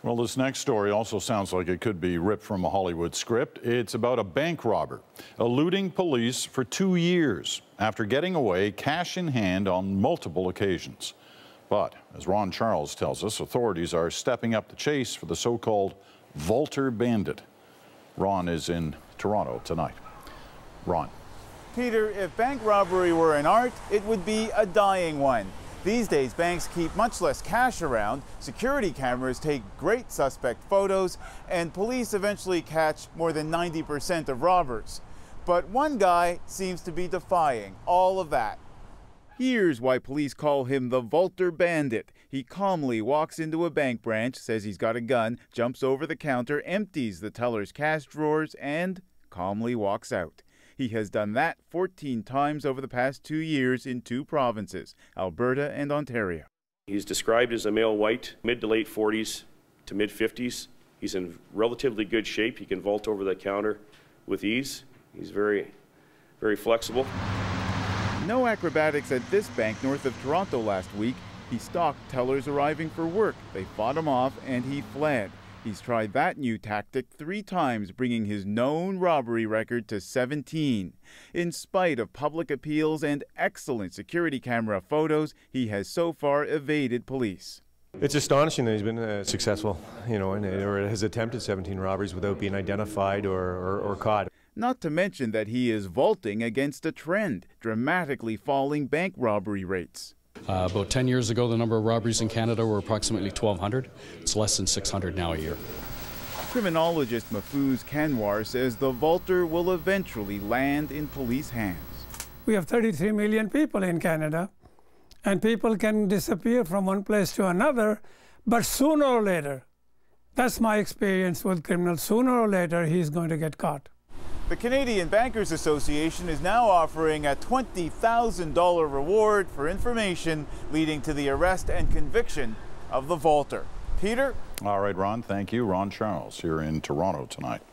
Well, this next story also sounds like it could be ripped from a Hollywood script. It's about a bank robber eluding police for 2 years after getting away cash in hand on multiple occasions. But as Ron Charles tells us, authorities are stepping up the chase for the so-called Vaulter Bandit. Ron is in Toronto tonight. Ron. Peter, if bank robbery were an art, it would be a dying one. These days, banks keep much less cash around, security cameras take great suspect photos, and police eventually catch more than 90% of robbers. But one guy seems to be defying all of that. Here's why police call him the Vaulter Bandit. He calmly walks into a bank branch, says he's got a gun, jumps over the counter, empties the teller's cash drawers, and calmly walks out. He has done that 14 times over the past 2 years in 2 provinces, Alberta and Ontario. He's described as a male white, mid to late 40s to mid 50s. He's in relatively good shape. He can vault over the counter with ease. He's very, very flexible. No acrobatics at this bank north of Toronto last week. He stalked tellers arriving for work. They fought him off and he fled. He's tried that new tactic 3 times, bringing his known robbery record to 17. In spite of public appeals and excellent security camera photos, he has so far evaded police. It's astonishing that he's been successful, or has attempted 17 robberies without being identified or caught. Not to mention that he is vaulting against a trend, dramatically falling bank robbery rates. About 10 years ago, the number of robberies in Canada were approximately 1,200. It's less than 600 now a year. Criminologist Mahfouz Kanwar says the vaulter will eventually land in police hands. We have 33 million people in Canada, and people can disappear from one place to another, but sooner or later, that's my experience with criminals, sooner or later he's going to get caught. The Canadian Bankers Association is now offering a $20,000 reward for information leading to the arrest and conviction of the vaulter. Peter? All right, Ron, thank you. Ron Charles here in Toronto tonight.